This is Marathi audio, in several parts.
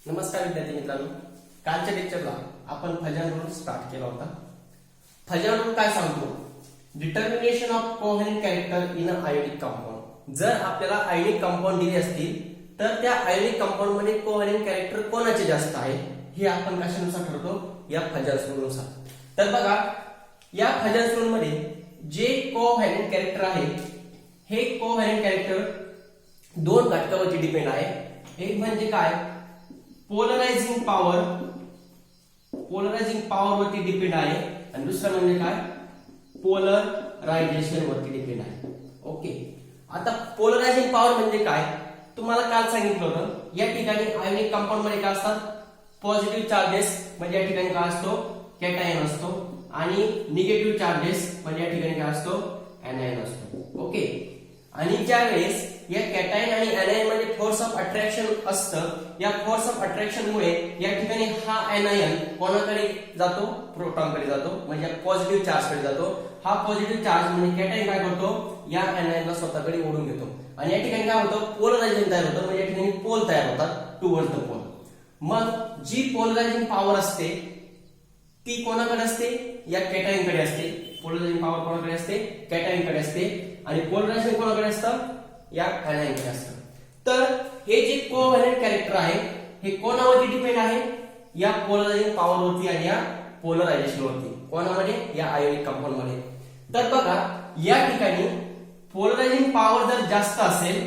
नमस्कार विद्यार्थी मित्रांनो, कालच्या लेक्चरला आपण फजन रूल स्टार्ट केला होता. फजन रूल काय सांगतो? Determination of covalent character in a ionic compound. जर आपल्याला आयोनिक कंपाऊंड दिले असतील तर त्या आयोनिक कंपाऊंड मध्ये कोव्हॅलेंट कॅरेक्टर कोणाचे जास्त आहे हे आपण कशानुसार ठरवतो? या फजन रूलनुसार. तर बघा, या फजन रूल मध्ये जे कोव्हॅलेंट कॅरेक्टर आहे हे कोव्हॅलेंट कॅरेक्टर दोन घटकावरती डिपेंड आहे. एक म्हणजे काय? पोलरायझिंग पॉवर वरती डिपेंड आहे आणि दुसरं म्हणजे काय? पोलरायझेशन वरती डिपेंड आहे. ओके, आता पोलरायझिंग पॉवर म्हणजे काय तुम्हाला काल सांगितलं होतं. या ठिकाणी आयोनिक कंपाऊंड मध्ये काय असतात? पॉझिटिव्ह चार्जेस म्हणजे या ठिकाणी काय असतो? कॅटायन असतो आणि निगेटिव्ह चार्जेस म्हणजे या ठिकाणी काय असतो? एनायन असतो. ओके, आणि ज्या वेळेस या कॅटायन आणि एनायन मध्ये फोर्स ऑफ अट्रॅक्शन असतं, या फोर्स ऑफ अट्रॅक्शन मुळे या ठिकाणी हा एनायन कोणाकडे जातो? प्रोटॉनकडे जातो, म्हणजे पॉझिटिव्ह चार्ज कडे जातो. हा पॉझिटिव्ह चार्ज म्हणजे कॅटायन काय करतो? या एनायनला स्वतःकडे ओढून घेतो आणि या ठिकाणी काय होतं? पोलरायझेशन तयार होतं, म्हणजे या ठिकाणी पोल तयार होतात टुवर्ड्स द पोल. मग जी पोलरायझिंग पॉवर असते ती कोणाकडे असते? या कॅटायनकडे असते. पोलरायझिंग पॉवर कोणाकडे असते? कॅटायनकडे असते. आणि पोलरायझेशन कोणाकडे असतं? या एनायनकडे असतं. तर हे जे कोव्हॅलेंट कॅरेक्टर आहे हे कोणावरती डिपेंड आहे? या पोलरायझिंग पॉवर वरती आणि या पोलरायझेशन वरती. कोणामध्ये? या आयोनिक कंपाऊंड मध्ये. तर बघा, या ठिकाणी पोलरायझिंग पॉवर जर जास्त असेल,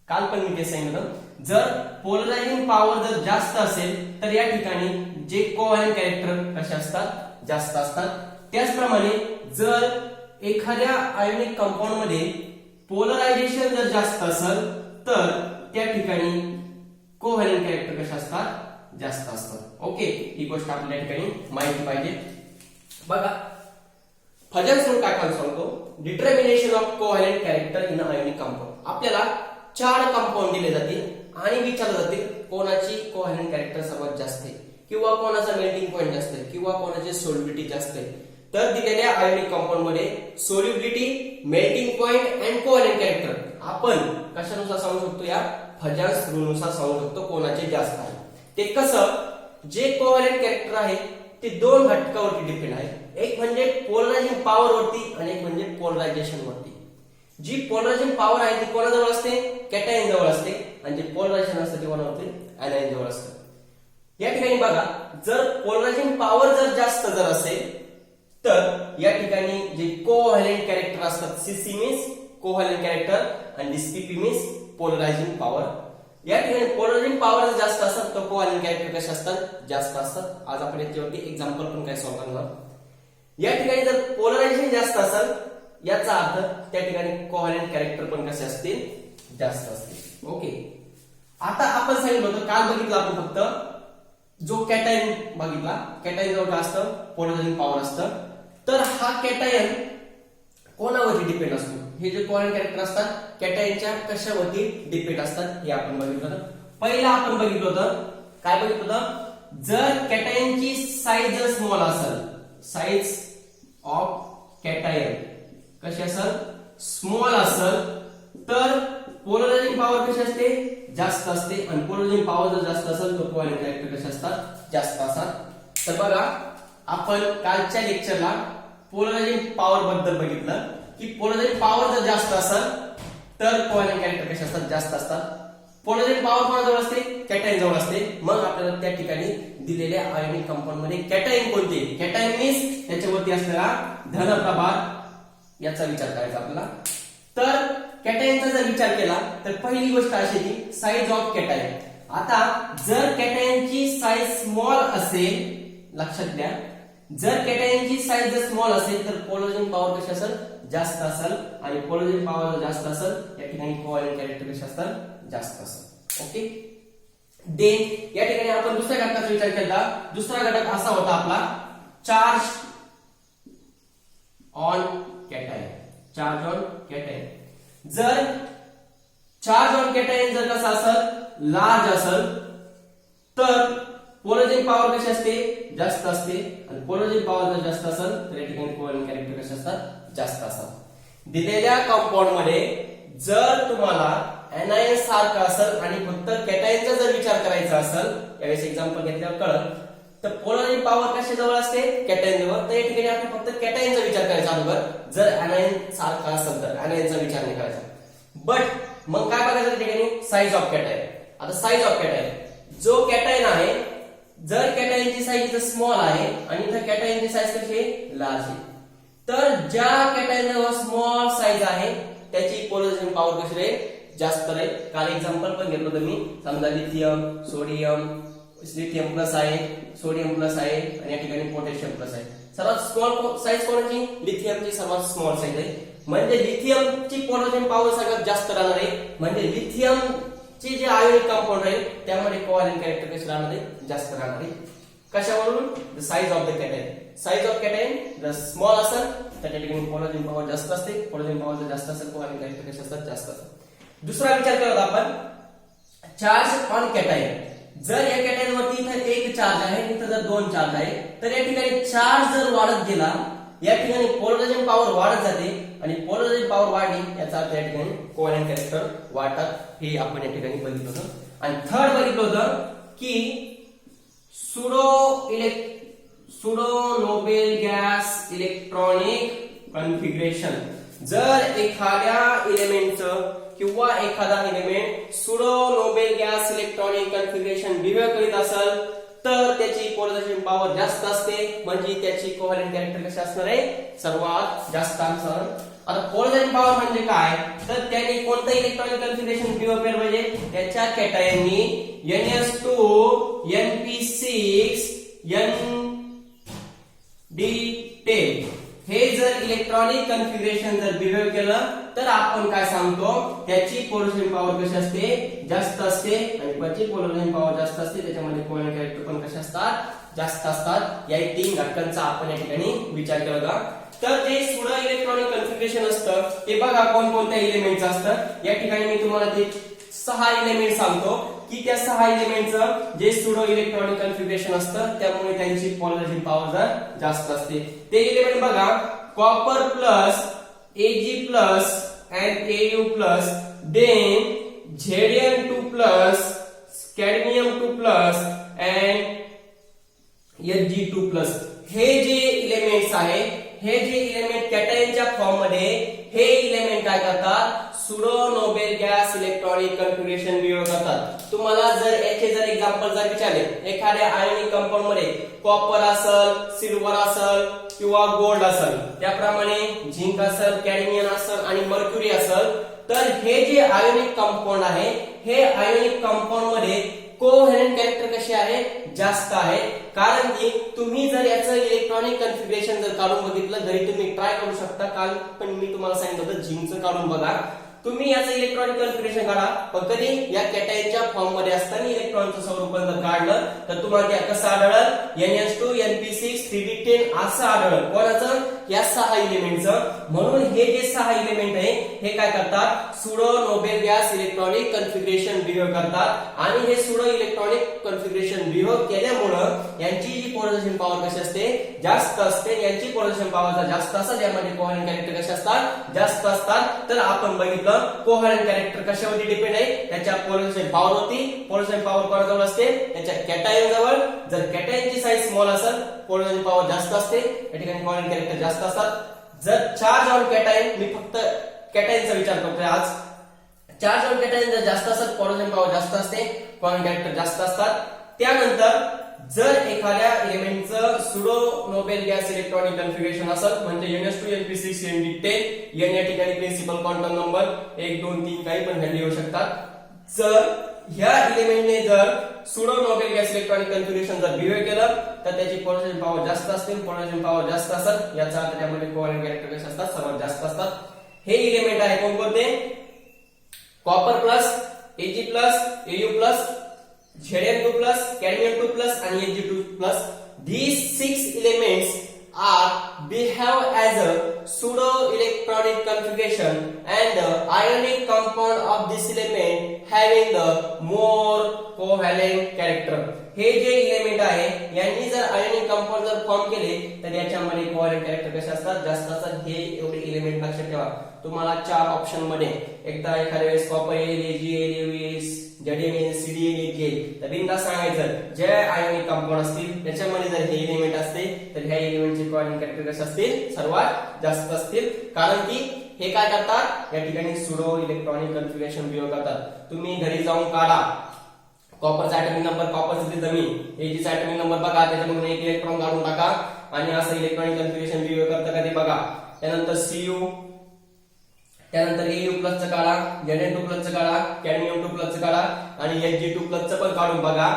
काल पण मी ते सांगितलं, जर पोलरायझिंग पॉवर जर जास्त असेल तर या ठिकाणी जे कोव्हॅलेंट कॅरेक्टर कसे असतात? जास्त असतात. त्याचप्रमाणे जर एखाद्या आयोनिक कंपाऊंड मध्ये पोलरायझेशन जर जास्त असेल तर त्या ठिकाणी कोव्हॅलेंट कॅरेक्टर कसे असतात? जास्त असतात. ओके, ही गोष्ट आपल्या ठिकाणी माहिती पाहिजे. बघा, फजन रूल काय सांगतो? Determination of covalent character in ionic compound. आपल्याला चार कंपाऊंड दिले जातील आणि विचारले जातील कोणाची कोव्हॅलेंट कॅरेक्टर सर्वात जास्त आहे किंवा कोणाचा मेल्टिंग पॉइंट जास्त आहे किंवा कोणाची सोल्युबिलिटी जास्त आहे. तर दिलेल्या आयोनिक कंपाऊंड मध्ये solubility, melting point and covalent character आपण कशानुसार सांगू शकतो? या फजन रूल नुसार सांगू शकतो कोणाचे जास्त आहे. ते कसं? जे कोव्हॅलेंट कॅरेक्टर आहे ते दोन घटकावरती डिपेंड आहे. एक म्हणजे पोलरायझिंग पॉवर वरती आणि एक म्हणजे पोलरायझेशन वरती. जी पोलरायझिंग पॉवर आहे ती कोणाजवळ असते? कॅटायन जवळ असते. आणि जे पोलरायझेशन असते ते कोणावरती? एनायन जवळ असते. या ठिकाणी बघा, जर पोलरायझिंग पॉवर जर जास्त जर असेल तर या ठिकाणी जे कोव्हॅलेंट कॅरेक्टर असतात, सीसी मीन्स कोव्हॅलेंट कॅरेक्टर आणि सीपी मीन्स पोलरायझिंग पॉवर. या ठिकाणी पोलरायझिंग पॉवर जर जास्त असतात तर कोव्हॅलेंट कॅरेक्टर कसे असतात? जास्त असतात. आज आपण याच्यावरती एक्झाम्पल पण काय सॉल्व्ह करणार. या ठिकाणी जर पोलरायझेशन जास्त असेल याचा अर्थ त्या ठिकाणी कोव्हॅलेंट कॅरेक्टर पण कसे असतील? जास्त असतील. ओके, आता आपण सांगितलं होतं, काल बघितलं आपण फक्त जो कॅटायन बघितला. कॅटायन जवळ काय असतं? पोलरायझिंग पॉवर असतं. तर हा कॅटायन कोणावरती डिपेंड असतो? हे जे कोव्हॅलेंट कॅरेक्टर असतात कॅटायनच्या कशावरती डिपेंड असतात हे आपण बघितलं. पहिला आपण बघितलं होतं, काय बघितलं होतं? जर कॅटायनची साईज जर स्मॉल असेल, साईज ऑफ कॅटायन कशी असेल? स्मॉल असेल तर पोलरायझिंग पॉवर कशी असते? जास्त असते. आणि पोलरायझिंग पॉवर जर जास्त असेल तर कोव्हॅलेंट कॅरेक्टर कसे असतात? जास्त असतात. तर बघा, आपण कालच्या लेक्चरला पोलरायझिंग पॉवर बद्दल बघितलं की पोलरायझिंग पॉवर जर जास्त असेल तर कोव्हॅलेंट कॅरेक्टर कसे असतात? जास्त असतात. पोलरायझिंग पॉवर कोणाजवळ असते? कॅटायन जवळ असते. मग आपल्याला त्या ठिकाणी दिलेल्या आयोनिक कंपाऊंड मध्ये कॅटायन कोणते? कॅटायन मीन्स त्याच्यावरती असलेला धन प्रभार याचा विचार करायचा आपल्याला. तर कॅटायनचा जर विचार केला तर पहिली गोष्ट अशी की साईज ऑफ कॅटायन. आता जर कॅटायनची साईज स्मॉल असेल, लक्षात घ्या, जर कॅटायनची साईज जर स्मॉल असेल तर पोलरायझिंग पॉवर कशी असेल? जास्त असेल. आणि पोलरायझिंग पॉवर जर जास्त असेल या ठिकाणी कोव्हॅलेंट कॅरेक्टर कसे असतात? जास्त असेल. ओके, देन या ठिकाणी आपण दुसऱ्या घटकाचा विचार केला. दुसरा घटक असा होता आपला charge on cation. Charge on cation. जर चार्ज ऑन कॅटायन जर कसा असेल? लार्ज असेल तर पोलरायझिंग पॉवर कशी असते? जास्त असते. आणि पोलरायझिंग पॉवर जर जास्त असेल तर या ठिकाणी कोव्हॅलेंट कॅरेक्टर कसे असतात? जास्त असतात. दिलेल्या कंपाऊंड मध्ये जर तुम्हाला एनायन सारखं असेल आणि फक्त कॅटायनचा जर विचार करायचा असेल, यावेळेस एक्झाम्पल घेतल्यावर कळत, तर पोलरायझिंग पॉवर कशा जवळ असते, कॅटायन जवळ. तर या ठिकाणी आपण फक्त कॅटायनचा विचार करायचा अगोदर, जर ऍनायन सारखा असेल तर ऍनायनचा विचार नाही करायचा. बट मग काय बघायचं त्या ठिकाणी, साईज ऑफ कॅटायन. आता साईज ऑफ कॅटायन, जो कॅटायन आहे, जर कॅटायनची साईज स्मॉल आहे आणि इथं कॅटायनची साईज कशी आहे, लार्ज आहे, तर ज्या कॅटायन जवळ स्मॉल साईज आहे त्याची पोलरायझेशन पॉवर कशी राहील, जास्त राहील. काल एक्झाम्पल पण घेतलं होतं मी, समजा लिथियम, सोडियम, लिथियम प्लस आहे, सोडियम प्लस आहे आणि या ठिकाणी पोटॅशियम प्लस आहे. सर्वात स्मॉल साईज कोणाची, लिथियमची सर्वात स्मॉल साईज आहे, म्हणजे लिथियमची पोलरायझेशन पॉवर सगळ्यात जास्त राहणार आहे. म्हणजे लिथियमचे जे आयोनिक कंपाऊंड राहील त्यामध्ये कोव्हॅलेंट कॅरेक्टर कसे राहणार आहे, जास्त राहणार आहे. कशावरून, the size of the cation. Size of cation जर स्मॉल असेल तर त्या ठिकाणी पोलरायझेशन पॉवर जास्त असते, पोलरायझेशन पॉवर जर जास्त असेल कोव्हॅलेंट कॅरेक्टर कसे असतात, जास्त असतात. दुसरा विचार केला होता आपण, चार्ज ऑन कॅटायन. जर या कॅटायन वरती इथं एक चार्ज आहे, इथं जर दोन चार्ज आहे, तर या ठिकाणी चार्ज जर वाढत गेला, या ठिकाणी पोलरायझेशन पॉवर वाढत जाते आणि पोलरायझेशन पॉवर वाढली याचा अर्थ या ठिकाणी कोव्हॅलेंट कॅरेक्टर वाढतात. हे आपण या ठिकाणी बघितलं होतं. आणि थर्ड बघितलं होतं की pseudo noble gas electronic configuration. जर एखाद्या एलिमेंटचं किंवा एखादा element pseudo noble gas electronic configuration behave करीत असेल तर त्याची पोलरायझेशन पॉवर जास्त असते, म्हणजे त्याची कोव्हॅलेंट कॅरेक्टर कशी असणार आहे, सर्वात जास्त असणार. आता पोलरायझेशन पॉवर म्हणजे काय, तर त्याने कोणतं इलेक्ट्रॉनिक कॉन्फिगरेशन बिहेव केलं पाहिजे, त्याच्या कॅटायननी NS2 NP6 ND10 हे जर इलेक्ट्रॉनिक कॉन्फिगरेशन जर बिहेव केलं तर आपण काय सांगतो, त्याची पोलरायझेशन पॉवर कशी असते, जास्त असते. आणि त्याची पोलरायझेशन पॉवर जास्त असते, त्याच्यामध्ये कोव्हॅलेंट कॅरेक्टर पण कसे असतात, जास्त असतात. या तीन घटकांचा आपण या ठिकाणी विचार केला होता. तर जे सुडो इलेक्ट्रॉनिक कॉन्फिगरेशन असतं ते बघा कोणकोणत्या एलिमेंटचं असतं. या ठिकाणी मी तुम्हाला ते 6 एलिमेंट सांगतो की त्या 6 एलिमेंटचं जे सुडो इलेक्ट्रॉनिक कॉन्फिगरेशन असतं त्यामुळे त्यांची पोलरायझेशन पॉवर जर जास्त असते. ते एलिमेंट बघा, copper plus, Ag plus and Au plus, then Zn2 plus, cadmium2 plus and Hg2 plus. हे जे इलेमेंट्स आहे, हे जे इलेमेंट कॅटायनच्या फॉर्म मध्ये, हे इलेमेंट काय करतात, pseudo noble gas electronic configuration behave करतात. तुम्हाला जर याचे जर एक्झाम्पल जर विचारले, एखाद्या आयोनिक कंपाऊंड मध्ये कॉपर असेल, सिल्वर असेल किंवा गोल्ड असेल, त्याप्रमाणे झिंक असेल, कॅडमियम असेल आणि मर्क्युरी असेल, तर हे जे आयोनिक कंपाऊंड आहे, हे आयोनिक कंपाऊंड मध्ये कोव्हॅलेंट कॅरेक्टर कसे आहे, जास्त आहे. कारण की तुम्ही जर याचं इलेक्ट्रॉनिक कॉन्फिगरेशन जर काढून बघितलं, घरी तुम्ही ट्राय करू शकता. काल पण मी तुम्हाला सांगितलं होतं झिंकचं काढून बघा, तुम्ही याचं इलेक्ट्रॉनिक कॉन्फिगरेशन काढा. पण कधी या कॅटायनच्या फॉर्म मध्ये असताना इलेक्ट्रॉनचं स्वरूप जर काढलं तर तुम्हाला कसं आढळलं, NS2 NP6 3D10 असं आढळलं. कोणाचं, या 6 एलिमेंटचं. म्हणून हे जे 6 एलिमेंट आहे हे काय करतात, pseudo noble gas electronic configuration behave करतात. आणि हे सुडो इलेक्ट्रॉनिक कॉन्फिगरेशन बिहेव केल्यामुळं यांची जी पोलरायझेशन पॉवर कशी असते, जास्त असते. यांची पोलरायझेशन पॉवर जर जास्त असेल, यामध्ये कोव्हॅलेंट कॅरेक्टर कसे असतात, जास्त असतात. तर आपण बघितलं कोव्हॅलेंट कॅरेक्टर कशावरती डिपेंड आहे, त्याच्या पोलरायझेशन पॉवर वरती. पोलरायझेशन पॉवर कोणाजवळ असते, त्याच्या कॅटायन जवळ. जर कॅटायनची साईज स्मॉल असेल, पोलरायझेशन पॉवर जास्त असते, या ठिकाणी कोव्हॅलेंट कॅरेक्टर जास्त असतात. जर चार्ज ऑन कॅटायन, मी फक्त कॅटायनचा विचार करतोय आज, चार्ज ऑन कॅटायन जर जास्त असेल, पोलरायझेशन पॉवर जास्त असते, कोव्हॅलेंट कॅरेक्टर जास्त असतात. त्यानंतर जर एखाद्या एलिमेंटचं pseudo noble gas electronic configuration असेल, म्हणजे NS2 NP6 ND10, N या ठिकाणी प्रिन्सिपल क्वांटम नंबर 1 2 3 काही पण व्हॅल्यू येऊ शकतात. जर ह्या एलिमेंटने जर pseudo noble gas electronic configuration जर बिहेव केलं तर त्याची पोलरायझेशन पॉवर जास्त असते. पोलरायझेशन पॉवर जास्त असेल याचा अर्थ त्यामध्ये कोव्हॅलेंट कॅरेक्टर कसे असतात, सर्वात जास्त असतात. हे एलिमेंट आहे कोणकोणते, copper plus, Ag plus, Au plus, Zn2 plus, cadmium2 plus and Hg2 plus. These 6 elements behave as a pseudo electronic configuration and the ionic compound of this element having the more covalent character. हे जे इलेमेंट आहे यांनी जर आयोनिक कंपाऊंड जर फॉर्म केले तर याच्यामध्ये कोव्हॅलेंट कॅरेक्टर कसे असतात, जास्त असतात. हे एवढे इलेमेंट लक्षात ठेवा. तुम्हाला 4 ऑप्शन मध्ये एकदा एखाद्या वेळेस कॉपर येईल, Ag येईल, Ag जडियम येईल, Cd येईल, तर बिंदा सांगायचं जे आयोनिक कंपाऊंड असतील त्याच्यामध्ये जर हे इलेमेंट असते तर ह्या इलेमेंटचे कोव्हॅलेंट कॅरेक्टर कसे असतील, सर्वात जास्त असतील. कारण की हे काय करतात, या ठिकाणी सुडो इलेक्ट्रॉनिक कन्फिगरेशन बिहेव करतात. तुम्ही घरी जाऊन काढा कॉपरचा ॲटॉमिक नंबर, कॉपरची जमीन, Ag चा ॲटॉमिक नंबर बघा, त्याच्यामधून एक इलेक्ट्रॉन काढून टाका आणि असं इलेक्ट्रॉनिक कन्फिगरेशन बिहेव करतं का ते बघा. त्यानंतर Cu, त्यानंतर Au+ चं काढा, Zn2+ चं काढा, Cadmium2+ चं काढा आणि Hg2+ चं पण काढून बघा.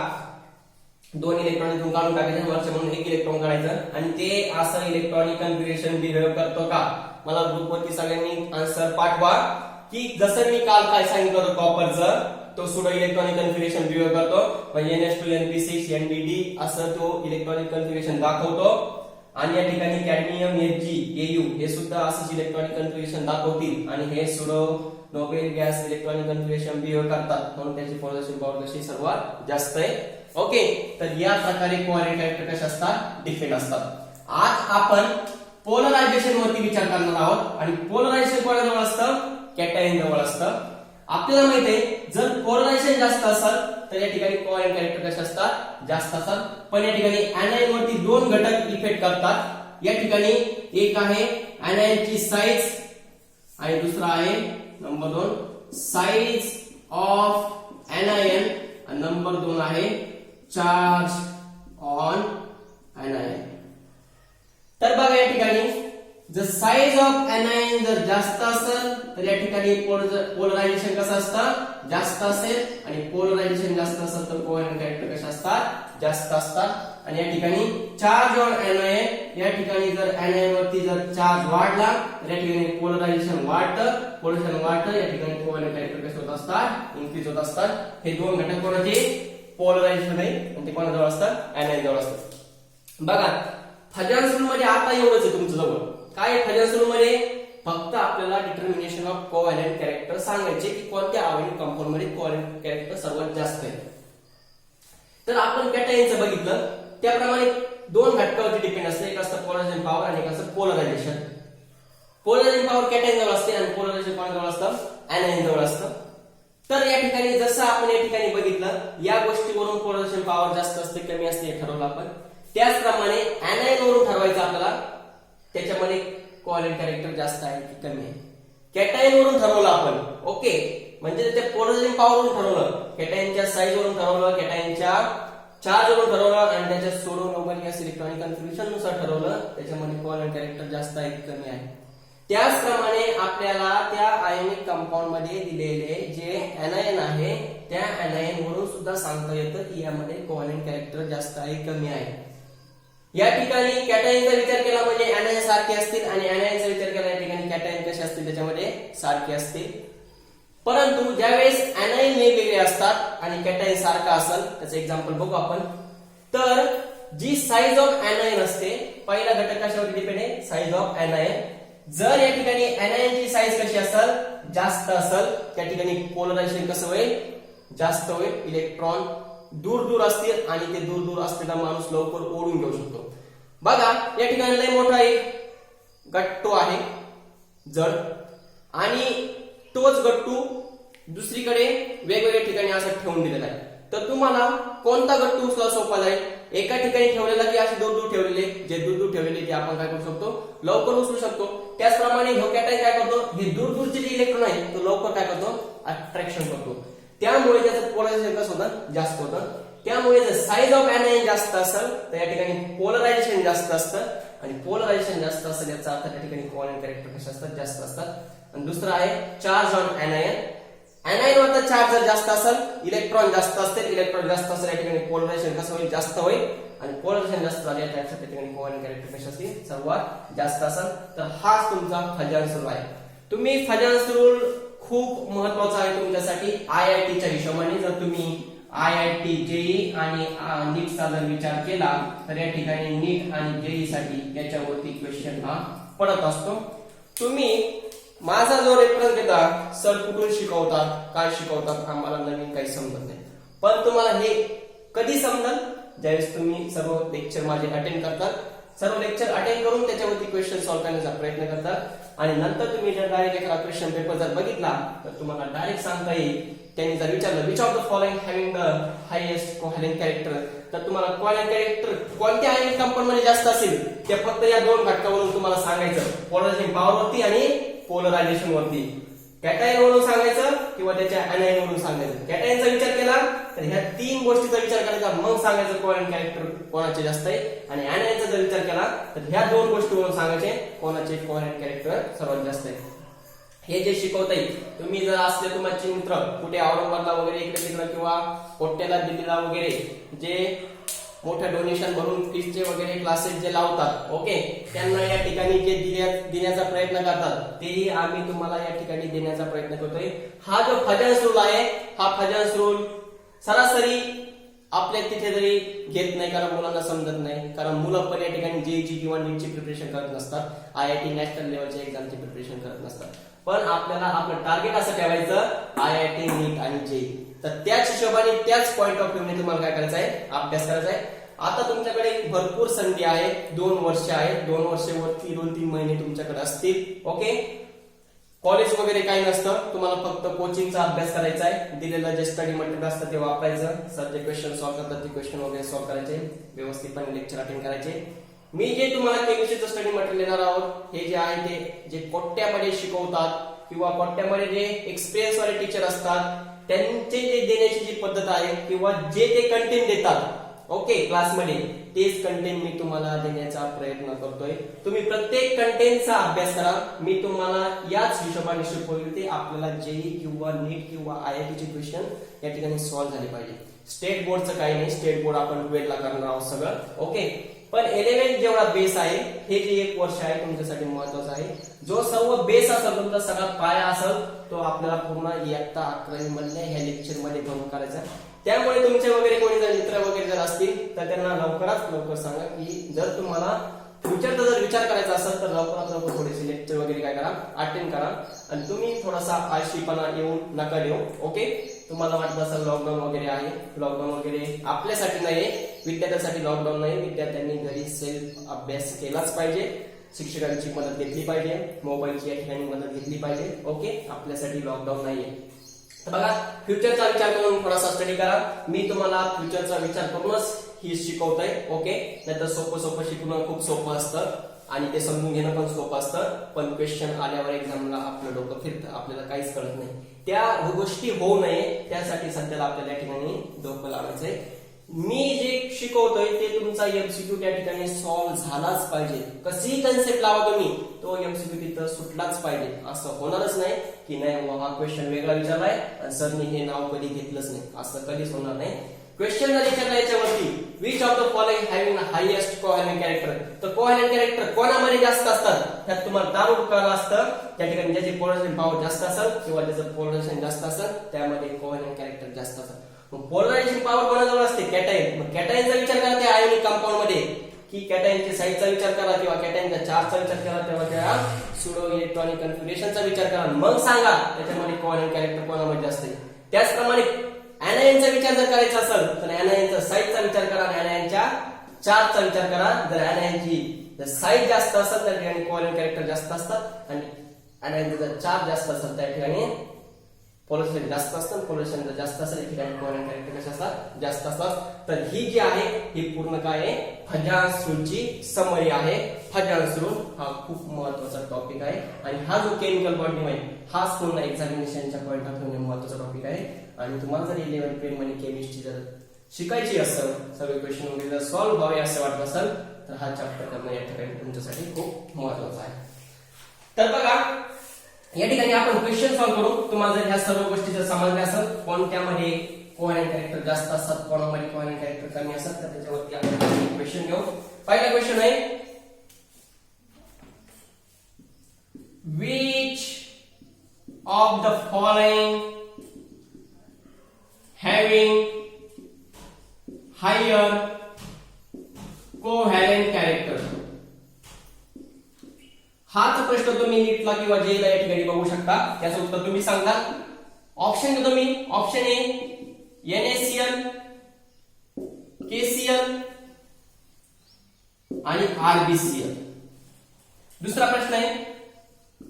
2 इलेक्ट्रॉन इथून काढून टाकायचे, वरच्या म्हणून एक इलेक्ट्रॉन काढायचं आणि ते असं इलेक्ट्रॉनिक कन्फिगरेशन बिहेव करतो का. मला ग्रुपवरती सगळ्यांनी आन्सर पाठवा की जसं मी काल काय सांगितलं होतं कॉपरचं, तो सुडो इलेक्ट्रॉनिक कन्फिगरेशन बिहेव करतो, म्हणजे NH2 NP6 NBD असं तो इलेक्ट्रॉनिक कन्फिगरेशन दाखवतो. आणि या ठिकाणी कॅडमियम Hg Au हे सुद्धा असंच इलेक्ट्रॉनिक कन्फिगरेशन दाखवतील आणि हे pseudo noble gas electronic configuration behave करतात, म्हणून त्याची पोलरायझेशन पॉवर कशी सर्वात जास्त आहे. ओके, तर या प्रकारे कोव्हॅलेंट कॅरेक्टर कसे असतात, डिफरंट असतात. आज आपण पोलरायझेशन वरती विचार करणार आहोत आणि पोलरायझेशन कोणाजवळ असतं, कॅटायन जवळ असतं. आपल्याला माहिती आहे जर पोलरायझेशन जास्त असेल तर या ठिकाणी कोव्हॅलेंट कॅरेक्टर कसे असतात, जास्त असतात. पण या ठिकाणी anion वरती 2 घटक इफेक्ट करतात. या ठिकाणी एक आहे anion ची साइज आणि दुसरा आहे नंबर 2 साइज ऑफ anion आणि नंबर 2 आहे चार्ज ऑन anion. तर बघा या ठिकाणी जर साइज ऑफ anion जर जास्त असेल तर या ठिकाणी पोलरायझेशन कसं असतं, जास्त असेल आणि पोलरायझेशन जास्त असेल तर कोव्हॅलेंट कॅरेक्टर कसे असतात, जास्त असतात. आणि या ठिकाणी चार्ज ऑन anion, या ठिकाणी जर anion वरती जर चार्ज वाढला तर या ठिकाणी पोलरायझेशन वाढतं, या ठिकाणी कोव्हॅलेंट कॅरेक्टर कसे होत असतात, इन्क्रीज होत असतात. हे 2 घटक कोणाचे, पोलरायझेशन आहे आणि ते कोणाजवळ असतात, anion जवळ असतात. बघा फजन्स मध्ये आता एवढंच आहे तुमच्या जवळ. काय फजन्स मध्ये फक्त आपल्याला डिटर्मिनेशन ऑफ कोव्हॅलेंट कॅरेक्टर सांगायचे की कोणत्या आयोनिक कंपाऊंड मध्ये कोव्हॅलेंट कॅरेक्टर सर्वात जास्त आहे. तर आपण कॅटायनचं बघितलं त्याप्रमाणे 2 घटकावरती डिपेंड असते, एक असतं पोलरायझेशन पॉवर आणि एक असतं पोलरायझेशन. पोलरायझेशन पॉवर कॅटायन जवळ असते आणि पोलरायझेशन पॉवर जवळ असतं, anion जवळ असतं. तर या ठिकाणी जसं आपण या ठिकाणी बघितलं या गोष्टीवरून पोलरायझेशन पॉवर जास्त असते कमी असते हे ठरवलं आपण. त्याचप्रमाणे anion वरून ठरवायचं आपल्याला त्याच्यामध्ये कोव्हॅलेंट कॅरेक्टर जास्त आहे की कमी आहे. कॅटायन वरून ठरवलं आपण. ओके, म्हणजे त्याच्या पोलरायझेशन पॉवर वरून ठरवलं, कॅटायनच्या साइज वरून ठरवलं, कॅटायनच्या चार्ज वरून ठरवलं आणि त्याच्या pseudo noble gas electronic configuration नुसार ठरवलं त्याच्यामध्ये कोव्हॅलेंट कॅरेक्टर जास्त आहे की कमी आहे. त्याचप्रमाणे आपल्याला त्या आयोनिक कंपाऊंड मध्ये दिलेले जे anion आहे त्या anion वरून सुद्धा सांगता येतं की यामध्ये कोव्हॅलेंट कॅरेक्टर जास्त आहे कमी आहे. या ठिकाणी कॅटायनचा विचार केला म्हणजे anion सारखे असतील आणि anion विचार केला या ठिकाणी कॅटायन कसे असतील त्याच्यामध्ये सारखे असतील. परंतु ज्यावेळेस anion वेगवेगळे असतात आणि कॅटायन सारखा असेल त्याचं एक्झाम्पल बघू आपण. तर जी साइज ऑफ anion असते, पहिला घटक कशावर डिपेंड आहे, साइज ऑफ anion. जर या ठिकाणी anion ची साइज कशी असेल, जास्त असेल, त्या ठिकाणी पोलरायझेशन कसं होईल, जास्त होईल. इलेक्ट्रॉन दूर दूर असतील आणि ते दूर दूर असलेला माणूस लवकर ओढून घेऊ शकतो. बघा या ठिकाणी लय मोठा एक गट्टू आहे जड आणि तोच गट्टू दुसरीकडे वेगवेगळ्या ठिकाणी असं ठेवून दिलेला आहे. तर तुम्हाला कोणता गट्टू उचलायला सोपा जाईल, एका ठिकाणी ठेवलेला की असे दूर दूर ठेवलेले, जे दूर दूर ठेवलेले ते आपण काय करू शकतो, लवकर उचलू शकतो. त्याचप्रमाणे ह्यो कॅटायन काय करतो, हे दूर दूरचे जे इलेक्ट्रॉन आहे तो लवकर काय करतो, अट्रॅक्शन करतो. त्यामुळे त्याचं पोलरायझेशन कसं होतं, जास्त होतं. त्यामुळे जर साइज ऑफ anion जास्त असेल तर या ठिकाणी पोलरायझेशन जास्त असतं आणि पोलरायझेशन जास्त असेल याचा अर्थ त्या ठिकाणी कोव्हॅलेंट कॅरेक्टर कसे असतात, जास्त असतात. आणि दुसरं आहे चार्ज ऑन anion. anion वरचा चार्ज जर जास्त असेल, इलेक्ट्रॉन जास्त असतील, इलेक्ट्रॉन जास्त असेल या ठिकाणी पोलरायझेशन कसं होईल, जास्त होईल आणि पोलरायझेशन जास्त झाले त्या ठिकाणी कोव्हॅलेंट कॅरेक्टर कसे असतील, सर्वात जास्त असेल. तर हाच तुमचा फजन्स रूल आहे. तुम्ही फजन्स रूल खूप महत्वाचा आहे तुमच्यासाठी IIT च्या हिशोबाने. जर तुम्ही IIT JEE आणि नीटचा जर विचार केला तर या ठिकाणी नीट आणि JEE साठी याच्यावरती क्वेश्चन हा पडत असतो. तुम्ही माझा जो रेफरन्स देता, सर कुठून शिकवतात, काय शिकवतात, आम्हाला नवीन काही समजत नाही. पण तुम्हाला हे कधी समजेल? ज्यावेळेस तुम्ही सर्व लेक्चर माझे अटेंड करतात, सर्व लेक्चर अटेंड करून त्याच्यावरती क्वेश्चन सॉल्व्ह करण्याचा प्रयत्न करतात आणि नंतर तुम्ही जर डायरेक्ट एखादा क्वेश्चन पेपर जर बघितला तर तुम्हाला डायरेक्ट सांगता येईल. त्यांनी जर विचारलं which of the following having the highest covalent character, तर तुम्हाला कोव्हॅलेंट कॅरेक्टर कोणत्या आयनिक कंपाऊंड मध्ये जास्त असेल ते फक्त या दोन घटकावरून तुम्हाला सांगायचं, पोलरायझेशन पॉवर वरती आणि पोलरायझेशन वरती. कॅटायन वरून सांगायचं किंवा त्याच्या अनायन वरून सांगायचं. कॅटायनचा विचार केला तर ह्या तीन गोष्टीचा विचार करायचा, मग सांगायचं कोव्हॅलेंट कॅरेक्टर कोणाचे जास्त आहे. आणि अनायनचा जर विचार केला तर ह्या दोन गोष्टीवरून सांगायचे कोणाचे कोव्हॅलेंट कॅरेक्टर सर्वात जास्त आहे. हे जे शिकवता येईल, तुम्ही जर असले तुमचे मित्र कुठे औरंगाबादला वगैरे इकडे तिकडे किंवा कोट्याला दिल्लीला वगैरे जे मोठं डोनेशन भरून फीसचे वगैरे क्लासेस जे लावतात, ओके, त्यांना या ठिकाणी जे देण्याचा प्रयत्न करतात तेही आम्ही तुम्हाला या ठिकाणी देण्याचा प्रयत्न करतोय. हा जो फजान्स रूल आहे, हा फजान्स रूल सरासरी आपल्या तिथे जरी घेत नाही कारण मुलांना समजत नाही, कारण मुलं पण या ठिकाणी जेईची किंवा नीटची प्रिपरेशन करत नसतात, IIT नॅशनल लेवलच्या एक्झामची प्रिपरेशन करत नसतात. पण आपल्याला आपलं टार्गेट असं ठेवायचं IIT नीट आणि जेई. तर त्याच हिशोबाने त्याच पॉइंट ऑफ व्ह्यूने तुम्हाला काय करायचं आहे, अभ्यास करायचा आहे. आता तुमच्याकडे भरपूर संधी आहे, 2 वर्ष आहेत, 2 वर्षावरती 2-3 महिने तुमच्याकडे असतील, ओके. कॉलेज वगैरे काही नसतं, तुम्हाला फक्त कोचिंगचा अभ्यास करायचा आहे. दिलेलं जे स्टडी मटेरियल असतं ते वापरायचं, सर जे क्वेश्चन सॉल्व्ह करतात ते क्वेश्चन वगैरे सॉल्व्ह करायचे, व्यवस्थितपणे लेक्चर अटेंड करायचे. मी जे तुम्हाला केमिस्ट्रीचं स्टडी मटेरियल देणार आहोत, हे जे आहे ते जे कोट्यामध्ये शिकवतात किंवा कोट्यामध्ये जे एक्सपिरियन्स वाले टीचर असतात त्यांचे जे देण्याची जी पद्धत आहे किंवा जे ते कंटेंट देतात, ओके, क्लासमध्ये तेच कंटेंट मी तुम्हाला देण्याचा प्रयत्न करतोय. तुम्ही प्रत्येक कंटेंटचा अभ्यास करा. मी तुम्हाला याच हिशोबाने शिकवले ते आपल्याला जेई किंवा नीट किंवा IIT चे क्वेश्चन या ठिकाणी सॉल्व्ह झाले पाहिजे. स्टेट बोर्डचं काही नाही, स्टेट बोर्ड आपण 12 ला करणार आहोत सगळं, ओके. पण 11 जेवढा बेस आहे, हे जे 1 वर्ष आहे तुमच्यासाठी महत्वाचं आहे. जो सर्व बेस असेल, तुमचा सगळा पाया असेल, तो आपल्याला पूर्ण इयत्ता 11वी मधल्या ह्या लेक्चर मध्ये भरून करायचा. त्यामुळे तुमचे वगैरे कोणी जर मित्र वगैरे जर असतील तर त्यांना लवकरात लवकर सांगा की जर तुम्हाला फ्युचरचा जर विचार करायचा असेल तर लवकरात लवकर थोडेसे लेक्चर वगैरे काय करा, अटेंड करा. आणि तुम्ही थोडासा आळशीपणा येऊन नका देऊ, ओके. तुम्हाला वाटत असेल लॉकडाऊन वगैरे आहे, लॉकडाऊन वगैरे आपल्यासाठी नाही, विद्यार्थ्यांसाठी लॉकडाऊन नाही. विद्यार्थ्यांनी घरी सेल्फ अभ्यास केलाच पाहिजे, शिक्षकांची मदत घेतली पाहिजे, मोबाईलची या ठिकाणी मदत घेतली पाहिजे, ओके. आपल्यासाठी लॉकडाऊन नाहीये. तर बघा, फ्युचरचा विचार करून थोडासा स्टडी करा. मी तुम्हाला फ्युचरचा विचार करूनच ही शिकवतोय, ओके. नाहीतर सोपं शिकवणं खूप सोपं असतं आणि ते समजून घेणं पण सोपं असतं, पण क्वेश्चन आल्यावर एक्झामला आपलं डोकं फिरतं, आपल्याला काहीच कळत नाही. त्या गोष्टी होऊ नये त्यासाठी सध्याला आपल्याला या ठिकाणी डोकं लावायचंय. मी जे शिकवतोय ते तुमचा MCQ त्या ठिकाणी सॉल्व्ह झालाच पाहिजे. कशी कन्सेप्ट लावा तुम्ही, तो MCQ तिथं सुटलाच पाहिजे. असं होणारच नाही की नाही हा क्वेश्चन वेगळा विचारलाय आणि सरनी हे नाव कधी घेतलंच नाही, असं कधीच होणार नाही. क्वेश्चन जर विचारला याच्यावरती which of the following having highest covalent character, तर कोव्हॅलेंट कॅरेक्टर कोणामध्ये जास्त असतात त्यात तुम्हाला तारून कळलं असतं. त्या ठिकाणी ज्याची पोलरायझेशन पॉवर जास्त असेल किंवा ज्याचं पोलरायझेशन जास्त असेल त्यामध्ये कोव्हॅलेंट कॅरेक्टर जास्त असतात. पोलरायझेशन पॉवर कोणाजवळ असते, कॅटायन. मग कॅटायनचा विचार करा त्या आयोनिक कंपाऊंड मध्ये, की कॅटायनच्या साईजचा विचार करा किंवा कॅटायनच्या चार्जचा विचार करा, तेव्हा त्या सुडो इलेक्ट्रॉनिक कन्फिगरेशनचा विचार करा, मग सांगा त्याच्यामध्ये कोव्हॅलेंट कॅरेक्टर कोणामध्ये जास्त आहे. त्याचप्रमाणे एनायनचा विचार जर करायचा असेल तर एनायनचा साईजचा विचार करा आणि एनायनच्या चार्जचा विचार करा. जर एनायनची साईज जास्त असेल त्या ठिकाणी कोव्हॅलेंट कॅरेक्टर जास्त असतात आणि एनायनचा जर चार्ज जास्त असेल त्या ठिकाणी पोलरायझेशन जास्त असतं, पोलरायझेशन जर जास्त असेल या ठिकाणी कोव्हॅलेंट कॅरेक्टर कसे असतात, जास्त असतात. तर ही जी आहे ही पूर्ण काय आहे, फजान्स रूलची समरी आहे. फजान्स रूल हा खूप महत्वाचा टॉपिक आहे आणि हा जो केमिकल बॉन्डिंग आहे हाच पूर्ण एक्झामिनेशनच्या पॉईंट ऑफ व्ह्यूने महत्वाचा टॉपिक आहे. आणि तुम्हाला जर 11th पेन मध्ये केमिस्ट्री जर शिकायची असेल, सगळे क्वेश्चन वगैरे जर सॉल्व्ह व्हावे असं वाटत असेल तर हा चॅप्टर करणं या ठिकाणी तुमच्यासाठी खूप महत्वाचा आहे. तर बघा, या ठिकाणी आपण क्वेश्चन सॉल्व्ह करू. तुम्हाला जर ह्या सर्व गोष्टी जर समजल्या असेल, कोणत्यामध्ये कोव्हॅलेंट कॅरेक्टर जास्त असतात, कोणामध्ये कोव्हॅलेंट कॅरेक्टर कमी असतात, तर त्याच्यावरती आपण क्वेश्चन घेऊ. पहिला क्वेश्चन आहे, which of the following having higher covalent character. हाच प्रश्न तुम्ही नीटला किंवा जेईला या ठिकाणी बघू शकता. त्याचं उत्तर तुम्ही सांगा. ऑप्शन देतो मी. ऑप्शन ए NaCl, आणि RbCl. दुसरा प्रश्न आहे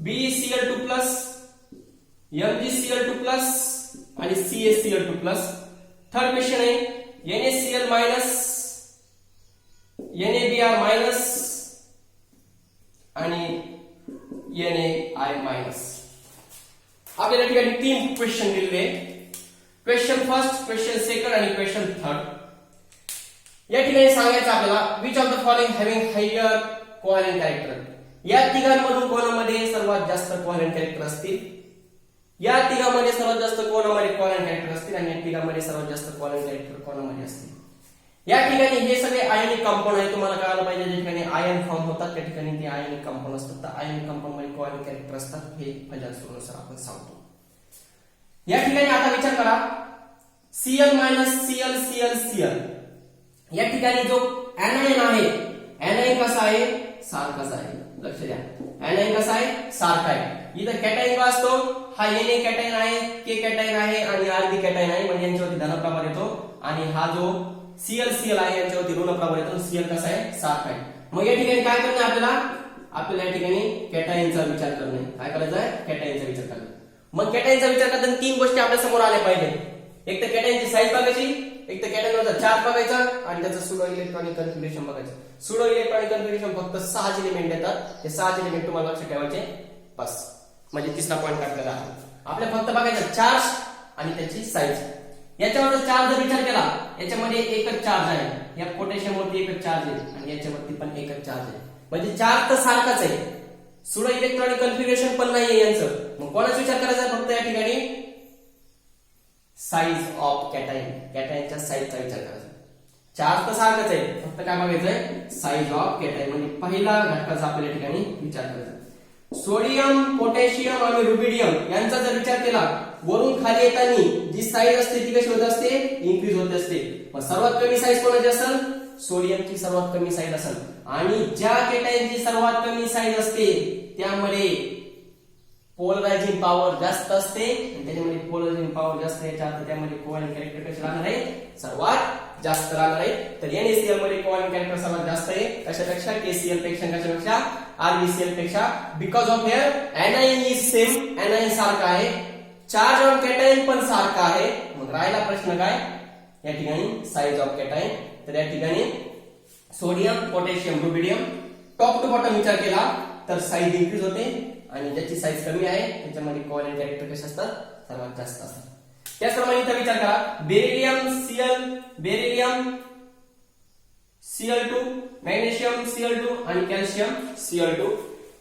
BeCl2 प्लस MgCl2 प्लस आणि CaCl2 प्लस. थर्ड क्वेश्चन आहे NaCl मायनस NaBr मायनस आणि NaI मायनस. आपल्याला ठिकाणी तीन क्वेश्चन दिलेले. क्वेश्चन फर्स्ट, क्वेश्चन सेकंड आणि क्वेश्चन थर्ड. या ठिकाणी सांगायचं आपल्याला which of the following having higher covalent character. या तिघांमधून कोणामध्ये सर्वात जास्त कोव्हॅलेंट कॅरेक्टर असतील. या तिघांमध्ये सर्वात जास्त कोणामध्ये कोव्हॅलेंट कॅरेक्टर असतील आणि या तिघांमध्ये सर्वात जास्त कोव्हॅलेंट कॅरेक्टर कोणामध्ये असतील. या ठिकाणी हे सगळे आयनिक कंपाऊंड आहे. तुम्हाला कळायला पाहिजे ज्या ठिकाणी आयन फॉर्म होतात त्या ठिकाणी ते आयनिक कंपाऊंड असतात. तर आयनिक कंपाऊंड मध्ये कोव्हॅलेंट कॅरेक्टर असतात हे पहिल्या सूत्रानुसार आपण सांगतो. या ठिकाणी आता विचार करा Cl minus Cl Cl Cl. या ठिकाणी जो anion आहे anion कसा आहे सारखाच आहे. लक्ष द्या anion कसा आहे सारखा आहे. इथं कॅटायन का असतो हा Na कॅटायन आहे K कॅटायन आहे आणि Rb कॅटायन आहे म्हणजे यांच्यावरती धन प्रभार येतो आणि हा जो Cl Cl आहे यांच्यावरती ऋण प्रभार येतो. Cl कसा आहे सारखा आहे. मग या ठिकाणी काय करणे आपल्याला या ठिकाणी कॅटायनचा विचार करणे. काय करायचं आहे कॅटायनचा विचार करणे. मग कॅटायनचा विचार करताना तीन गोष्टी आपल्या समोर आल्या पाहिजे. एक तर कॅटायनची साईज बघायची, एक तर कॅटायनचा चार्ज बघायचा आणि त्याचं सुडो इलेक्ट्रॉनिक कन्फिगरेशन बघायचं. सुडो इलेक्ट्रॉनिक कन्फिगरेशन फक्त 6 एलिमेंट येतात. ते 6 एलिमेंट तुम्हाला लक्षात ठेवायचे बस. म्हणजे तिसरा पॉइंट काढलेला आहे. आपल्याला फक्त बघायचं चार्ज आणि त्याची साईज. याच्यावर चार्ज जर विचार केला याच्यामध्ये एकच चार्ज आहे. या पोटॅशियम वरती एकच चार्ज आहे आणि याच्यावरती पण एकच चार्ज आहे. म्हणजे चार्ज तर सारखाच आहे. सुडो इलेक्ट्रॉनिक कन्फिगरेशन पण नाहीये यांचं. मग कोणाचा विचार करायचा फक्त या ठिकाणी साइज ऑफ कॅटायन. कॅटायनच्या साईजचा विचार करायचा. चार्ज तर सारखाच आहे फक्त काय बघायचंय साइज ऑफ कॅटायन. म्हणजे पहिला घटकाचा आपल्या ठिकाणी विचार करायचा. सोडियम पोटॅशियम आणि रुबिडियम यांचा जर विचार केला वरून खाली येताना जी साईज असते ती कशी होत असते इन्क्रीज होत असते. मग सर्वात कमी साईज कोणाची असेल सोडियमची सर्वात कमी साईज असेल आणि ज्या कॅटायनची सर्वात कमी साईज असते त्यामध्ये पोलरायझिंग पॉवर जास्त असते आणि त्याच्यामध्ये पोलरायझिंग पॉवर जास्त याच्या अर्थ त्यामध्ये कोव्हॅलेंट कॅरेक्टर कसे राहणार आहे सर्वात जास्त राहणार आहे. तर NaCl मध्ये कोव्हॅलेंट कॅरेक्टर सर्वात जास्त आहे कशापेक्षा KCl पेक्षा कशापेक्षा RbCl पेक्षा. Because of here anion is same anion सारखा आहे. चार्ज ऑन कॅटायन पण सारखा आहे. मग राहिला प्रश्न काय या ठिकाणी साइज ऑफ कॅटायन. तर या ठिकाणी sodium potassium rubidium top to bottom विचार केला तर साइज इन्क्रीज होते आणि ज्याची साईज कमी आहे त्याच्यामध्ये कोव्हॅलेंट कॅरेक्टर कसे असतात सर्वात जास्त असतात. त्याचप्रमाणे इथं विचार करा बेरिलियम Cl2 मॅग्नेशियम Cl2 आणि कॅल्शियम Cl2.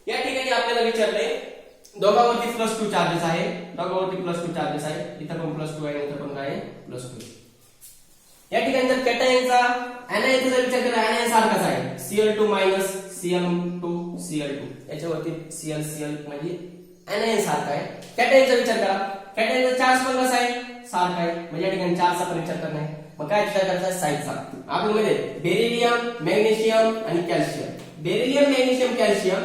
या ठिकाणी आपल्याला विचारलंय दोघांवरती +2 चार्जेस आहे. दोघांवरती +2 चार्जेस आहे. इथं पण +2 आहे इथं पण काय आहे +2. या ठिकाणी जर कॅटायनचा anion जर विचार केला anion सारखाच आहे Cl2 मायनस Cl2 Cl2. याच्यावरती Cl Cl म्हणजे anion सारखा आहे. कॅटायनचा विचार करा कॅटायनचा चार्ज पण कसा आहे सारखा आहे म्हणजे या ठिकाणी चार्जचा पण विचार करणार आहे. मग काय विचार करायचा साईजचा. आपल्यामध्ये बेरिलियम मॅग्नेशियम आणि कॅल्शियम. बेरिलियम मॅग्नेशियम कॅल्शियम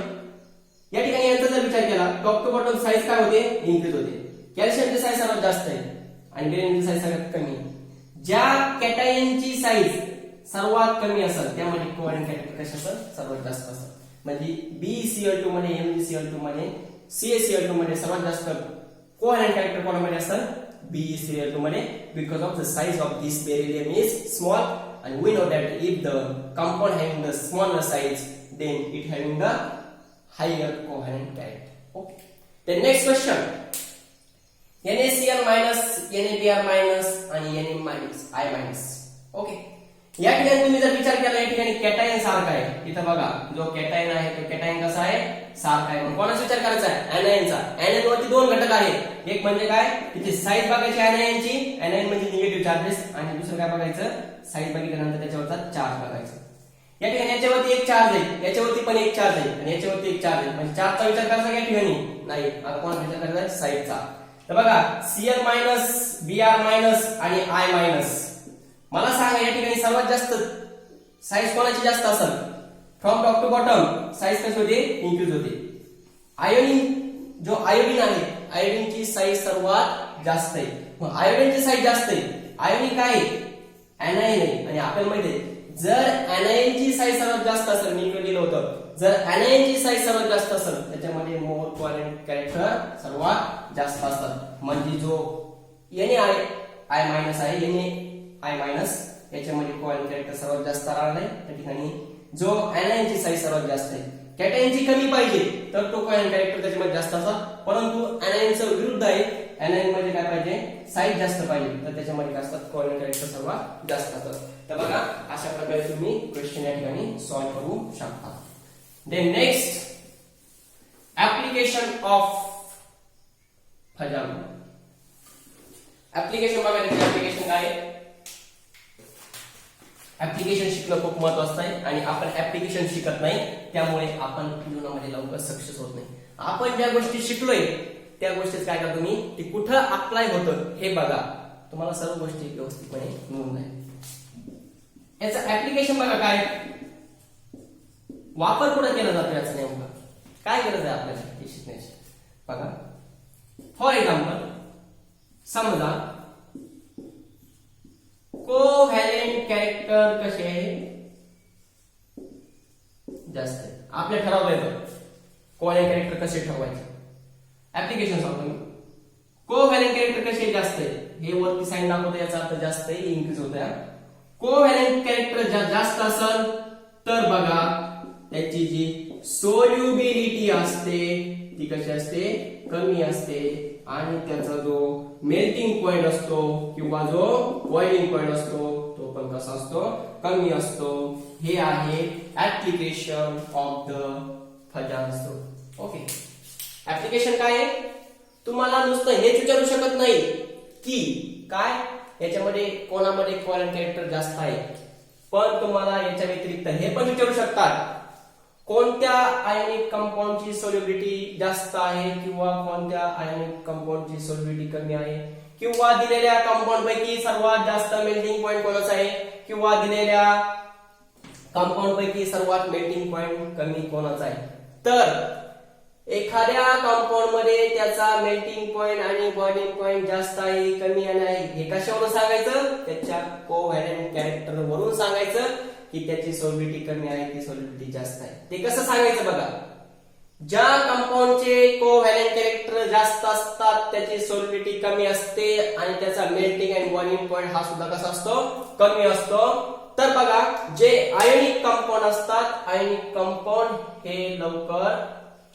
या ठिकाणी यांचा जर विचार केला टॉप टू बॉटम साईज काय होते इन्क्रीज होते. कॅल्शियमची साईज सर्वात जास्त आहे आणि बेरिलियमची साईज सगळ्यात कमी आहे. ज्या कॅटायनची साईज सर्वात कमी असेल त्यामध्ये कोव्हॅलेंट कॅरेक्टर कसे असेल सर्वात जास्त असेल. म्हणजे BeCl2 मध्ये MgCl2 मध्ये CaCl2 मध्ये सर्वात जास्त कोव्हॅलेंट कॅरेक्टर कोणामध्ये असेल BeCl2 मध्ये. Because of the size of this beryllium is small and we know that if the compound having the smaller size then it having the higher covalent character. Okay, the next question NaCl minus NaBr minus आणि Na minus I minus. Okay, या ठिकाणी तुम्ही जर विचार केला या ठिकाणी कॅटायन सारखा आहे. इथं बघा जो कॅटायन आहे तो कॅटायन कसा आहे सारखा आहे. मग कोणाचा विचार करायचा आहे anion चा. anion वरती दोन घटक आहेत. एक म्हणजे काय तिची साईज बघायची anion ची. anion म्हणजे निगेटिव्ह चार्जेस आणि दुसरं काय बघायचं साईज बघितल्यानंतर त्याच्यावरचा चार्ज बघायचा. या ठिकाणी याच्यावरती एक चार्ज आहे याच्यावरती पण एक चार्ज आहे आणि याच्यावरती एक चार्ज आहे. म्हणजे चार्जचा विचार करायचा या ठिकाणी नाही. आता कोणाचा विचार करायचा साईजचा. तर बघा Cl मायनस Br मायनस आणि I मायनस. मला सांगा या ठिकाणी सर्वात जास्त साईज कोणाची जास्त असेल from top to bottom size कशी होते इन्क्रीज होते. आयोडीन जो आयोडीन आहे आयोडीनची साईज सर्वात जास्त आहे. मग आयोडीनची साईज जास्त आहे. आयोडीन काय आहे anion आहे आणि आपल्याला माहिती आहे जर anion ची साईज सर्वात जास्त असेल, मी इकडे लिहिलं होतं, जर anion ची साईज सर्वात जास्त असेल त्याच्यामध्ये मोर कोव्हॅलेंट कॅरेक्टर सर्वात जास्त असतात. म्हणजे जो Na आहे Na याच्यामध्ये कोव्हॅलेंट कॅरेक्टर सर्वात जास्त राहणार आहे. त्या ठिकाणी जो anion ची साईज सर्वात जास्त आहे, कॅटायन ची कमी पाहिजे तर तो कोव्हॅलेंट कॅरेक्टर त्याच्यामध्ये जास्त असतात. परंतु anion चं विरुद्ध आहे, anion मध्ये काय पाहिजे, साईज जास्त पाहिजे, तर त्याच्यामध्ये काय असतात, कोव्हॅलेंट कॅरेक्टर सर्वात जास्त असतात. तर बघा अशा प्रकारे तुम्ही क्वेश्चन या ठिकाणी सॉल्व्ह करू शकता. देन नेक्स्ट, ऍप्लिकेशन ऑफ फजाम. ऍप्लिकेशन बघा, त्याचे ऍप्लिकेशन काय आहे. ऍप्लिकेशन शिकणं खूप महत्त्वाचं आहे आणि आपण ऍप्लिकेशन शिकत नाही, त्यामुळे आपण जीवनामध्ये लवकर सक्सेस होत नाही. आपण ज्या गोष्टी शिकलोय त्या गोष्टीच काय करा तुम्ही, ते कुठं अप्लाय होतं हे बघा, तुम्हाला सर्व गोष्टी व्यवस्थितपणे मिळून जाईल. याचं ऍप्लिकेशन बघा, काय वापर कुठं केला जातो याचा, नेमका काय गरज आहे आपल्याला हे शिकण्याची. बघा फॉर एक्झाम्पल, समजा कोव्हॅलेंट कॅरेक्टर कसे जास्त आहे, आपल्या ठरवलं येतं कोव्हॅलेंट कॅरेक्टर कसे ठरवायचे. ऍप्लिकेशन सांगतो मी. कोव्हॅलेंट कॅरेक्टर कसे जास्त आहे, हे वरती साईन दाखवतो, याचा अर्थ जास्त आहे, इन्क्रीज होत आहे. कोव्हॅलेंट कॅरेक्टर जास्त असेल तर बघा त्याची जी सोल्युबिलिटी असते ती कशी असते, कमी असते, आणि त्याचा जो मेल्टिंग पॉइंट असतो किंवा जो बॉइलिंग पॉइंट असतो तो पण कसा असतो, कमी असतो. हे आहे application of the फजान्स. Okay, application काय आहे, तुम्हाला नुसतं हेच विचारू शकत नाही की काय याच्यामध्ये कोणामध्ये कोव्हॅलेंट कॅरेक्टर जास्त आहे, पण तुम्हाला याच्या व्यतिरिक्त हे पण विचारू शकतात कोणत्या आयोनिक कंपाऊंडची सोल्युबिलिटी जास्त आहे किंवा कोणत्या आयोनिक कंपाऊंडची सोल्युबिलिटी कमी आहे, किंवा दिलेल्या कंपाऊंड पैकी सर्वात जास्त मेल्टिंग पॉइंट कोणाचा आहे, किंवा दिलेल्या कंपाऊंड पैकी सर्वात मेल्टिंग पॉइंट कमी कोणाचा आहे. तर एखाद्या कंपाऊंड मध्ये त्याचा मेल्टिंग पॉइंट आणि बॉइलिंग पॉइंट जास्त आहे, कमी आहे, हे कशावरून सांगायचं, त्याच्या कोव्हॅलेंट कॅरेक्टर वरून सांगायचं की त्याची सोल्युबिलिटी कमी आहे, ती सोल्युबिलिटी जास्त आहे. ते कसं सांगायचं बघा, ज्या कंपाऊंडचे कोव्हॅलेंट कॅरेक्टर जास्त असतात त्याची सोल्युबिलिटी कमी असते आणि त्याचा मेल्टिंग अँड बॉइलिंग पॉइंट हा सुद्धा कसा असतो, कमी असतो. तर बघा जे आयोनिक कंपाऊंड असतात, आयोनिक कंपाऊंड हे लवकर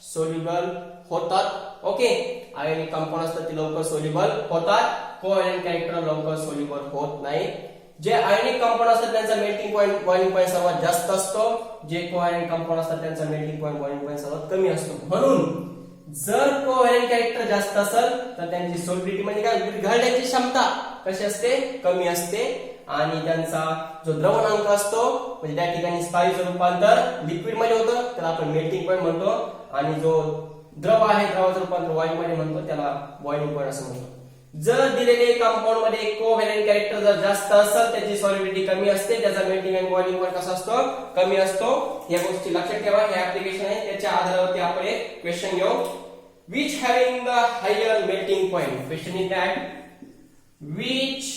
सोल्युबल होतात. ओके, आयोनिक कंपाऊंड असतात ते लवकर सोल्युबल होतात, कोव्हॅलेंट कॅरेक्टर लवकर सोल्युबल होत नाही. जे आयोनिक कंपाऊंड असतात त्यांचा मेल्टिंग पॉइंट बॉइलिंग पॉइंट सर्वात जास्त असतो, जे कोव्हॅलेंट कंपाऊंड असतात त्यांचा मेल्टिंग पॉइंट बॉइलिंग पॉइंट सर्वात कमी असतो. म्हणून जर कोव्हॅलेंट कॅरेक्टर जास्त असेल तर त्यांची सोल्युबिलिटी म्हणजे काय, विरघळण्याची क्षमता कशी असते, कमी असते, आणि त्यांचा जो द्रवणांक असतो म्हणजे त्या ठिकाणी स्थायूचं रूपांतर लिक्विड मध्ये होतं त्याला आपण मेल्टिंग पॉइंट म्हणतो, आणि जो द्रव आहे द्रवाचं रूपांतर वायू मध्ये म्हणतो त्याला बॉइलिंग पॉइंट असं म्हणतो. जर दिलेले कंपाऊंड मध्ये कोव्हॅलेंट कॅरेक्टर जर जास्त असेल त्याची सॉल्युबिलिटी कमी असते, त्याचा मेल्टिंग आणि बॉइलिंग पॉइंट कसा असतो, कमी असतो. या गोष्टी लक्षात ठेवा. हे ऍप्लिकेशन आहे, त्याच्या आधारावरती आपण एक क्वेश्चन घेऊ. which having the higher melting point, question is that which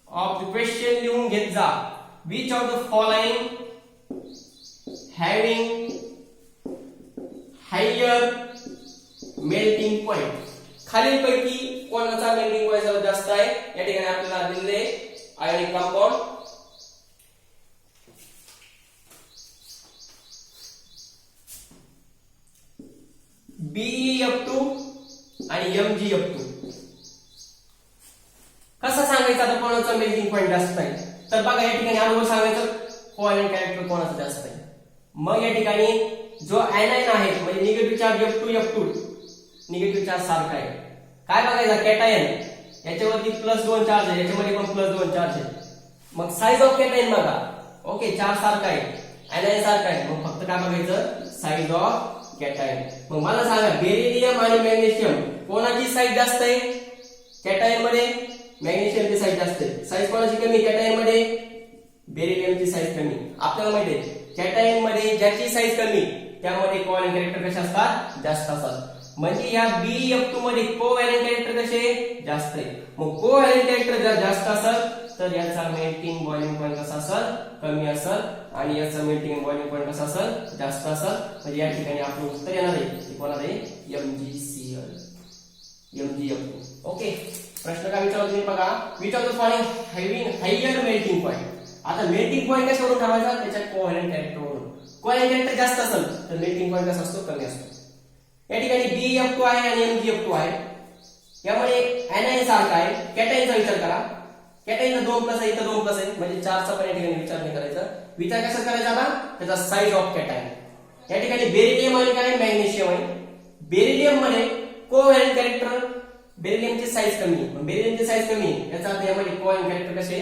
of the question लिहून घेत जा, which of the following having higher melting point, खालीलपैकी कोणाचा मेल्टिंग पॉइंट सर्वात जास्त आहे. या ठिकाणी आपल्याला दिलेले आयोनिक कंपाऊंड BeF2 आणि MgF2. कसं सांगायचं आता कोणाचा मेल्टिंग पॉइंट जास्त आहे, तर बघा या ठिकाणी अगोदर सांगायचं कोव्हॅलेंट कॅरेक्टर कोणाचा जास्त आहे. मग या ठिकाणी जो anion आहे म्हणजे negative charge F2 negative charge सारखा आहे. काय बघायचं, कॅटायन याच्यावरती +2 चार्ज आहे, याच्यामध्ये पण +2 चार्ज आहे. मग साइज ऑफ कॅटायन बघा, ओके चार्ज सारखा आहे, anion सारखा आहे, मग फक्त काय बघायचं, साइज ऑफ कॅटायन. मग मला सांगा बेरिलियम आणि मॅग्नेशियम कोणाची साइज जास्त आहे, कॅटायन मध्ये मॅग्नेशियमची साइज जास्त आहे. साइज कोणाची कमी, कॅटायन मध्ये बेरिलियमची साइज कमी. आपल्याला माहिती आहे कॅटायन मध्ये ज्याची साइज कमी त्यामध्ये कोव्हॅलेंट कॅरेक्टर कसे असतात, जास्त असतात. म्हणजे या BeF2 मध्ये कोव्हॅलेंट कॅरेक्टर कसे जास्त आहे. मग कोव्हॅलेंट कॅरेक्टर जर जास्त असेल तर याचा मेल्टिंग बॉइलिंग पॉईंट कसा असेल, कमी असेल, आणि याचा मेल्टिंग बॉइलिंग पॉईंट कसा असेल, जास्त असेल. म्हणजे या ठिकाणी आपलं उत्तर येणार आहे ते कोणाला आहे, MgCl, MgF2. ओके. प्रश्न काय विचारला तुम्ही बघा, which of the following having higher melting point. आता मेल्टिंग पॉइंट कशावरून ठरवायचा, त्याच्या कोव्हॅलेंट कॅरेक्टरवरून. कोव्हॅलेंट कॅरेक्टर जास्त असेल तर मेल्टिंग पॉइंट कसा असतो, कमी असतो. या ठिकाणी BF2 आहे आणि MgF2 आहे. यामध्ये anion सारखा आहे. कॅटायनचा विचार करा. कॅटायनला 2+ आहे, इथं 2+ आहे, म्हणजे 4चा पण या ठिकाणी विचार नाही करायचा. विचार कसा करायचा आता, त्याचा साइज ऑफ कॅटायन. या ठिकाणी बेरिलियम आणि काय, मॅग्नेशियम आहे. बेरिलियम मध्ये कोव्हॅलेंट कॅरेक्टर, बेरिलियमची साइज कमी आहे, बेरिलियमची साइज कमी आहे, याचा अर्थ यामध्ये कोव्हॅलेंट कॅरेक्टर कसे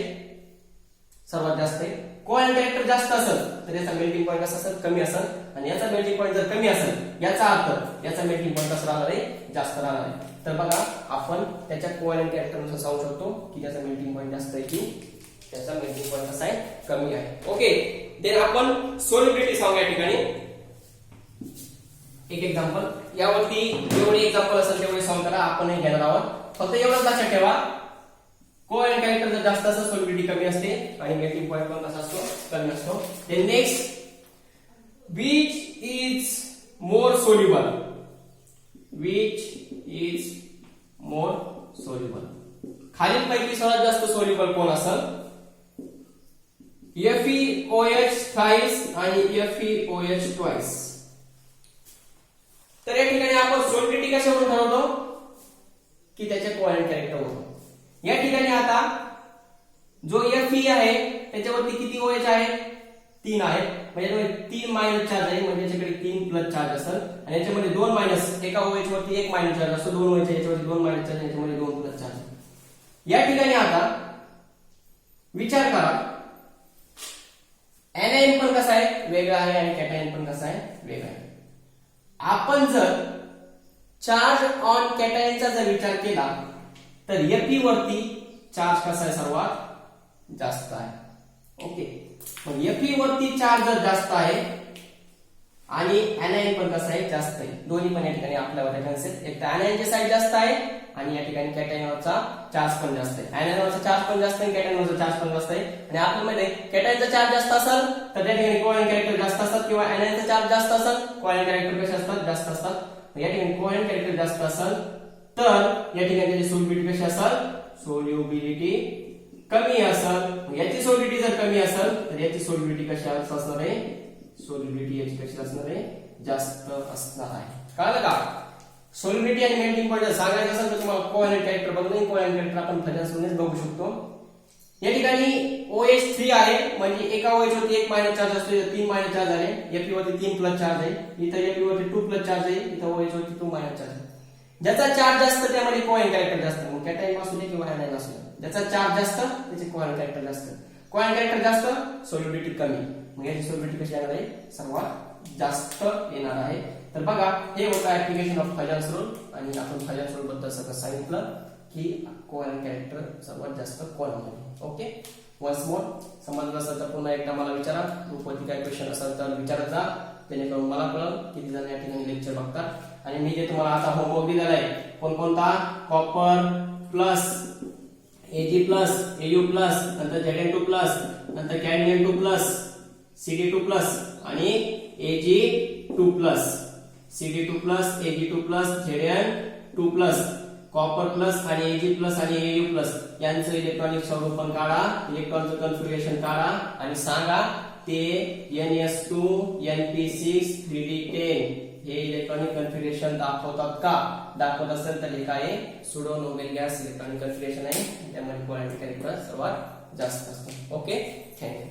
सर्वात जास्त आहे. कोव्हॅलेंट कॅरेक्टर जास्त असेल तर याचा मेल्टिंग पॉइंट कसा असेल, कमी असेल, आणि याचा मेल्टिंग पॉइंट जर कमी असेल याचा अर्थ याचा मेल्टिंग पॉइंट कसा राहणार आहे, जास्त राहणार आहे. तर बघा आपण त्याच्या कोव्हॅलेंट कॅरेक्टरनुसार सांगू शकतो की त्याचा मेल्टिंग पॉइंट जास्त आहे की त्याचा मेल्टिंग पॉइंट कसा आहे, कमी आहे. ओके. देन आपण सोल्युबिलिटी सांगू या ठिकाणी एक एक्झाम्पल. यावरती जेवढे एक्झाम्पल असेल तेवढे सॉल्व करा, आपण हे घेणार आहोत. फक्त एवढंच लक्षात ठेवा, कोव्हॅलेंट कॅरेक्टर जर जास्त असेल सोल्युबिलिटी कमी असते आणि मेल्टिंग पॉइंट पण कसा असतो, कमी असतो. Then next, which is more soluble, which is more soluble. खालीलपैकी सर्वात जास्त सोल्युबल कोण असेल, FeOH thrice आणि FeOH twice. तर या ठिकाणी आपण सोल्युबिलिटी कशावरून ठरवतो की त्याच्या कोव्हॅलेंट कॅरेक्टरवरून. या ठिकाणी आता जो Fe आहे त्याच्यावरती किती OH आहे, 3 आहे, म्हणजे 3 मायनस चार्ज आहे, म्हणजे याच्याकडे 3 प्लस चार्ज असेल, आणि याच्यामध्ये 2 मायनस, एका OH वरती 1 मायनस चार्ज असतो, 2 OH याच्यावरती 2 मायनस चार्ज, याच्यामध्ये 2 प्लस चार्ज. या ठिकाणी आता विचार करा, anion पण कसा आहे, वेगळा आहे, आणि कॅटायन पण कसा आहे, वेगळा आहे. आपण जर चार्ज ऑन कॅटायनचा जर विचार केला तर Fe वरती चार्ज कसा आहे, सर्वात जास्त आहे. ओके. मग Fe वरती चार्ज जर जास्त आहे आणि anion पण कसं आहे, जास्त आहे, दोन्ही पण या ठिकाणी आपल्यावर कन्सेप्ट, एक तर anion साइड जास्त आहे आणि या ठिकाणी कॅटायनवरचा चार्ज पण जास्त आहे. anion चार्ज पण जास्त आहे, कॅटायनवरचा चार्ज पण जास्त आहे. आणि आपल्यामध्ये कॅटायनचा चार्ज जास्त असेल तर त्या ठिकाणी कोव्हॅलेंट कॅरेक्टर जास्त असतात, किंवा anion चार्ज जास्त असेल, कोव्हॅलेंट कॅरेक्टर कसे असतात, जास्त असतात. या ठिकाणी कोव्हॅलेंट कॅरेक्टर जास्त असेल तर या ठिकाणी त्याची सोल्युबिलिटी कशी असेल, सोल्युबिलिटी कमी असेल. याची सोल्युबिलिटी जर कमी असेल तर याची सोल्युबिलिटी कशी असणार आहे, सोल्युबिलिटी याची कशी असणार आहे, जास्त असणार आहे. कळलं का? सोल्युबिलिटी आणि मेल्टिंग पॉइंट जर सांगायचं असेल तर तुम्हाला कोव्हॅलेंट कॅरेक्टर बघून, कोव्हॅलेंट कॅरेक्टर आपण फॅजन्सवरूनच बघू शकतो. या ठिकाणी OH3 आहे, म्हणजे एका OH वरती 1 मायनस चार्ज असतो, 3 मायनस चार्ज आहे, Fe वरती 3 प्लस चार्ज आहे, इथं Fe वरती 2 प्लस चार्ज आहे, इथं OH वरती 2 मायनस चार्ज आहे. ज्याचा चार्ज जास्त त्यामध्ये कोव्हॅलेंट कॅरेक्टर जास्त, मग कॅटायन असू दे किंवा anion असू दे, ज्याचा चार्ज जास्त त्याचे कोव्हॅलेंट कॅरेक्टर जास्त. कोव्हॅलेंट कॅरेक्टर जास्त, सोल्युबिलिटी कमी, मग याची सोल्युबिलिटी कशी येणार आहे, सर्वात जास्त येणार आहे. तर बघा, हे होतं ऍप्लिकेशन ऑफ फॅजन्स रूल, आणि आपण फॅजन्स रूल बद्दल सगळं सांगितलं की कोव्हॅलेंट कॅरेक्टर सर्वात जास्त कोणामध्ये. ओके. वन्स मोर, समजलं असेल तर पुन्हा एकदा मला विचारा, ग्रुपवरती काय क्वेश्चन असेल तर विचारत जा, जेणेकरून मला कळेल किती जण या ठिकाणी लेक्चर बघतात. आणि मी जे तुम्हाला आता होमवर्क दिलेला आहे, कोणकोणता, copper plus, Ag plus, Au plus, नंतर Zn2 प्लस, नंतर कॅडमियम 2 प्लस, Cd2 प्लस आणि Ag2 plus, Cd2 plus, Ag2 plus, Zn2 plus, copper plus आणि Ag प्लस आणि Au प्लस यांचं इलेक्ट्रॉनिक स्वरूपण काढा, इलेक्ट्रॉनचं कन्फिगरेशन काढा आणि सांगा ते ns2 np6 3d10 हे इलेक्ट्रॉनिक कन्फिगरेशन दाखवतात का. दाखवत असेल तर हे काय, pseudo noble gas electronic configuration आहे, त्यामध्ये कोव्हॅलेंट कॅरेक्टर सर्वात जास्त असतो. ओके. थँक्यू.